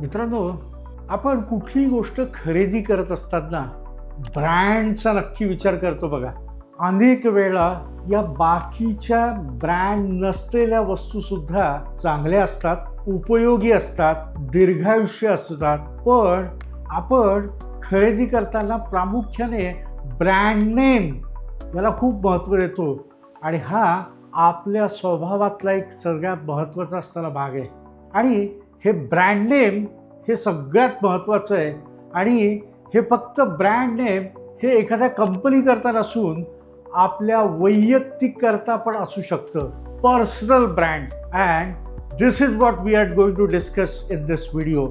मित्रांनो, आपण कुठली गोष्ट खरेदी करत असताना ब्रँडचा नक्की विचार करतो बघा. अनेक वेळा या बाकीच्या ब्रँड नसलेल्या वस्तू सुद्धा चांगल्या असतात, उपयोगी असतात, दीर्घायुष्य असतात. पण आपण खरेदी करताना प्रामुख्याने ब्रँड नेम याला खूप महत्त्व देतो आणि हा आपल्या स्वभावातला एक सगळ्यात महत्त्वाचा असणारा भाग आहे. आणि हे ब्रँड नेम हे सगळ्यात महत्त्वाचं आहे. आणि हे फक्त ब्रँड नेम हे एखाद्या कंपनी करता नसून आपल्या वैयक्तिक करता पण असू शकतं, personal brand. And this is what we are going to discuss in this video,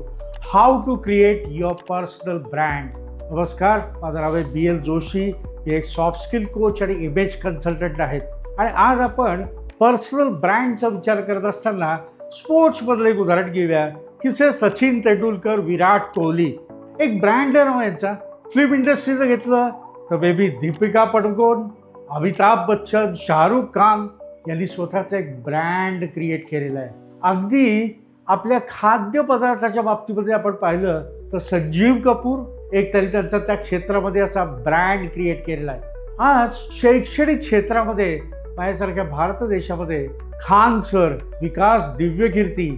how to create your personal brand. नमस्कार, माझं नाव आहे BL जोशी. हे एक सॉफ्ट स्किल कोच आणि इमेज कन्सल्टंट आहेत. आणि आज आपण पर्सनल ब्रँडचा विचार करत असताना स्पोर्ट्समधलं एक उदाहरण घेऊया की सचिन तेंडुलकर, विराट कोहली. एक ब्रँड आहे ना यांचा. फिल्म इंडस्ट्रीचं घेतलं तर बेबी दीपिका पडुकोन, अमिताभ बच्चन, शाहरुख खान यांनी स्वतःचा एक ब्रँड क्रिएट केलेला आहे. अगदी आपल्या खाद्यपदार्थाच्या बाबतीमध्ये आपण पाहिलं तर संजीव कपूर एक तरी त्यांचा त्या क्षेत्रामध्ये असा ब्रँड क्रिएट केलेला आहे. आज शैक्षणिक क्षेत्रामध्ये माझ्यासारख्या भारत देशामध्ये खान सर, विकास दिव्यकीर्ती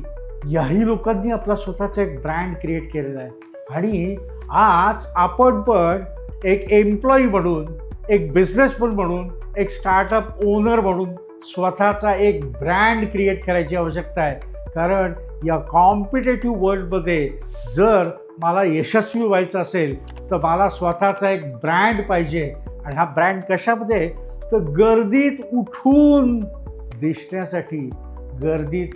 याही लोकांनी आपला स्वतःचा एक ब्रँड क्रिएट केलेला आहे. आणि आज आपण पण एक एम्प्लॉई म्हणून, एक बिझनेसमन म्हणून, एक स्टार्टअप ओनर म्हणून स्वतःचा एक ब्रँड क्रिएट करायची आवश्यकता आहे. कारण या कॉम्पिटेटिव्ह वर्ल्डमध्ये जर मला यशस्वी व्हायचं असेल तर मला स्वतःचा एक ब्रँड पाहिजे. आणि हा ब्रँड कशामध्ये? तर गर्दीत उठून दिसण्यासाठी, गर्दीत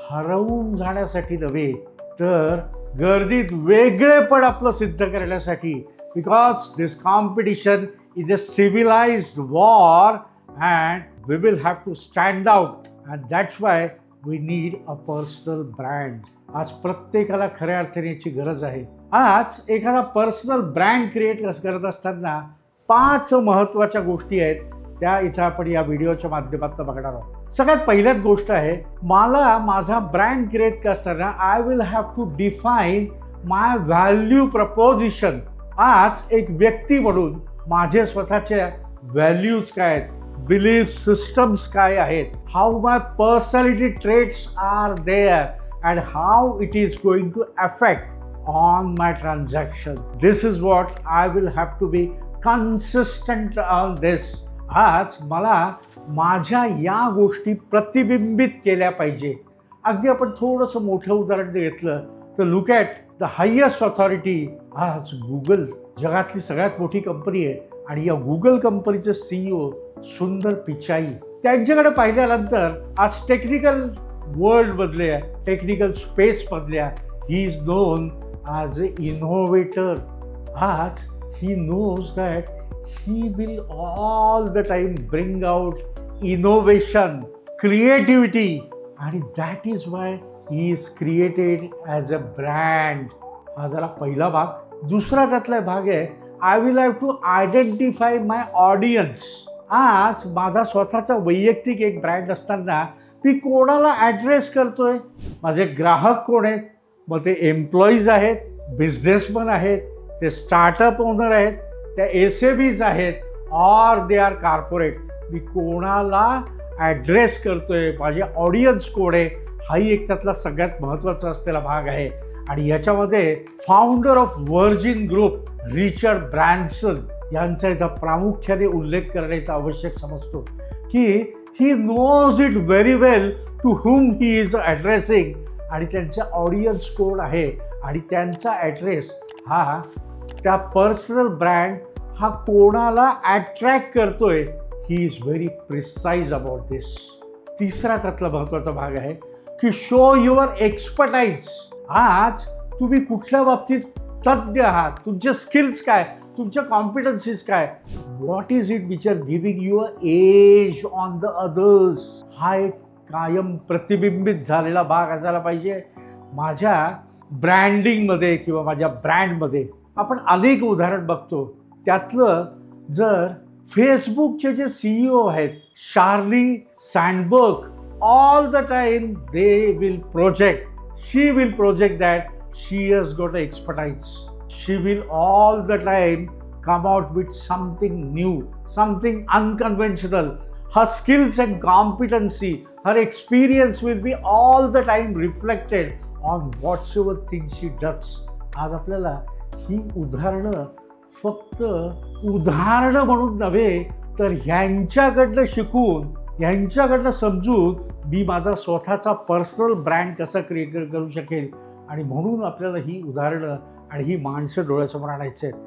हरवून जाण्यासाठी नव्हे, तर गर्दीत वेगळेपण आपलं सिद्ध करण्यासाठी. Because this competition is a civilized war and we will have to stand out. And that's why we need a personal brand. आज प्रत्येकाला खऱ्या अर्थाने याची गरज आहे. आज एखादा पर्सनल ब्रँड क्रिएट करत असताना 5 महत्त्वाच्या गोष्टी आहेत, त्या इथं आपण या व्हिडिओच्या माध्यमातून बघणार आहोत. सगळ्यात पहिल्याच गोष्ट आहे, मला माझा ब्रँड क्रिएट करताना I will have to define my value proposition. आज एक व्यक्ती म्हणून माझे स्वतःच्या व्हॅल्यूज काय आहेत, बिलीफ सिस्टम्स काय आहेत, how my personality traits are there and how it is going to affect on my transaction. This is what I will have to be consistent on this. आज मला माझ्या या गोष्टी प्रतिबिंबित केल्या पाहिजे. अगदी आपण थोडंसं मोठं उदाहरण घेतलं तर look at the highest authority. आज गुगल जगातली सगळ्यात मोठी कंपनी आहे आणि या गुगल कंपनीचे CEO सुंदर पिचाई. त्यांच्याकडे पाहिल्यानंतर आज टेक्निकल वर्ल्डमधल्या, टेक्निकल स्पेसमधल्या he is known as a innovator. आज he knows that he will all the time bring out innovation, creativity, and that is why he is created as a brand. हा झाला पहिला भाग. दुसरा त्यातला भाग आहे, I will have to identify my audience. आज माझा स्वतःचा वैयक्तिक एक ब्रँड असताना मी कोणाला ॲड्रेस करतोय? माझे ग्राहक कोण आहेत? मग ते एम्प्लॉईज आहेत, बिझनेसमन आहेत, ते स्टार्टअप ओनर आहेत, त्या SMEs आहेत, ऑर दे आर कॉर्पोरेट. मी कोणाला ॲड्रेस करतोय, माझे ऑडियन्स कोण आहे, हाही एक त्यातला सगळ्यात महत्त्वाचा असलेला भाग आहे. आणि याच्यामध्ये founder of Virgin group Richard Branson यांचा इथं प्रामुख्याने उल्लेख करण्याचा आवश्यक समजतो की he knows it very well to whom he is addressing आणि त्यांचे ऑडियन्स कोण आहे आणि त्यांचा ॲड्रेस हा त्या पर्सनल ब्रँड हा कोणाला अट्रॅक्ट करतोय. He is very precise about this. तिसरा त्यातला महत्त्वाचा भाग आहे की शो युअर एक्सपर्टाईज. आज तुम्ही कुठल्या बाबतीत तज्ज्ञ आहात, तुमचे स्किल्स काय, तुमच्या कॉम्पिटन्सीज काय, what is it which are giving you a age on the others. हा एक कायम प्रतिबिंबित झालेला भाग असायला पाहिजे माझ्या ब्रँडिंगमध्ये किंवा माझ्या ब्रँडमध्ये. आपण अनेक उदाहरण बघतो. त्यातलं जर फेसबुकचे जे CEO आहेत, Sheryl Sandberg, all the time they will project, she will project that she has got expertise. She will all the time come out with something new, something unconventional. Her skills and competency, her experience will be all the time reflected on whatsoever things she does. आज आपल्याला ही उदाहरणं फक्त उदाहरणं म्हणून नव्हे, तर ह्यांच्याकडनं शिकून, ह्यांच्याकडनं समजून मी माझा स्वतःचा पर्सनल ब्रँड कसा क्रिएट करू शकेल, आणि म्हणून आपल्याला ही उदाहरणं आणि ही माणसं डोळ्यासमोर आणायची आहेत.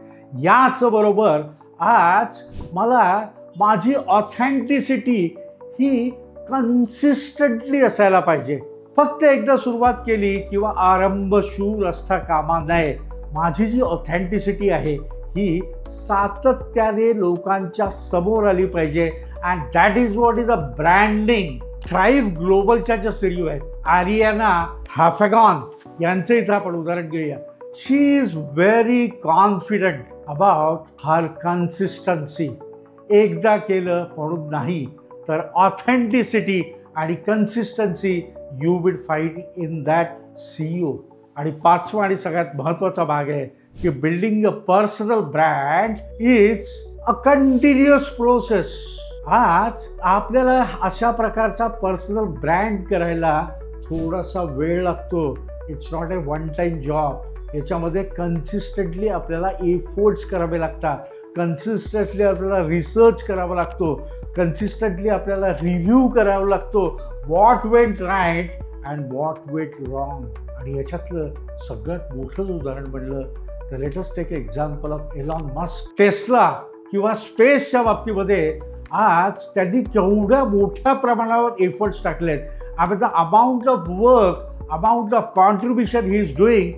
याच बरोबर आज मला माझी ऑथेंटिसिटी ही कन्सिस्टंटली असायला पाहिजे. फक्त एकदा सुरुवात केली किंवा आरंभशूर असता कामा नये. माझी जी ऑथेंटिसिटी आहे ही सातत्याने लोकांच्या समोर आली पाहिजे. And that is what is a branding. Thrive ग्लोबलच्या ज्या सीईओ आहेत, आरियाना हाफेगॉन यांचं इथं आपण उदाहरण घेऊया. She is very confident about her consistency. एकदा केलं म्हणून नाही, तर ऑथेंटिसिटी आणि consistency you will find in that CEO. आणि पाचवा आणि सगळ्यात महत्त्वाचा भाग आहे की building a personal brand is a continuous process. आज आपल्याला अशा प्रकारचा पर्सनल ब्रँड करायला थोडासा वेळ लागतो. It's not a one time job. याच्यामध्ये कन्सिस्टंटली आपल्याला एफोर्ट्स करावे लागतात. कन्सिस्टंटली आपल्याला रिसर्च करावा लागतो. कन्सिस्टंटली आपल्याला रिव्ह्यू करावा लागतो. What went right and what went wrong. आणि याच्यातलं सगळ्यात मोठं उदाहरण म्हणलं तर let us take example of Elon Musk. Tesla किंवा स्पेसच्या बाबतीमध्ये आज त्यांनी केवढ्या मोठ्या प्रमाणावर एफर्ट्स टाकलेत. आणि the amount of work, amount of contribution he is doing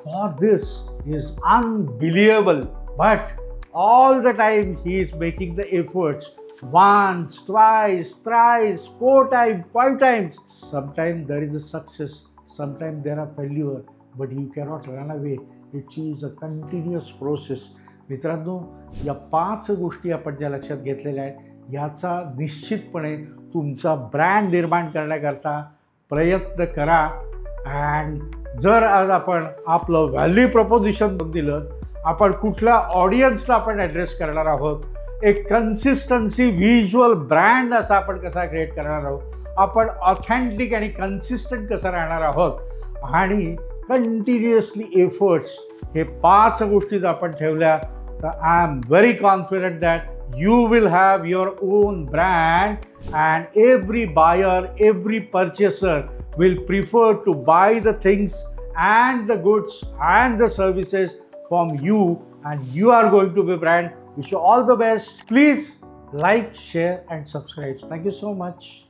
for this is unbelievable. But all the time he is making the efforts once, twice, thrice, 4 times, 5 times. Sometimes there is a success, sometimes there are failure, but you cannot run away. It is a continuous process. मित्रांनो, या 5 गोष्टी आपण ज्या लक्षात घेतलेल्या आहेत याचा निश्चितपणे तुमचा ब्रँड निर्माण करण्याकरता प्रयत्न करा. अँड जर आज आपण आपलं व्हॅल्यू प्रपोजिशन दिलं, आपण कुठल्या ऑडियन्सला आपण ॲड्रेस करणार आहोत, एक कन्सिस्टन्सी व्हिज्युअल ब्रँड असा आपण कसा क्रिएट करणार आहोत, आपण ऑथेंटिक आणि कन्सिस्टंट कसं राहणार आहोत, आणि कंटिन्युअसली एफर्ट्स, हे 5 गोष्टी जर आपण ठेवल्या तर I am very confident that you will have your own brand, and every buyer, every purchaser will prefer to buy the things and the goods and the services from you, and you are going to be brand. Wish you all the best. Please like, share and subscribe. Thank you so much.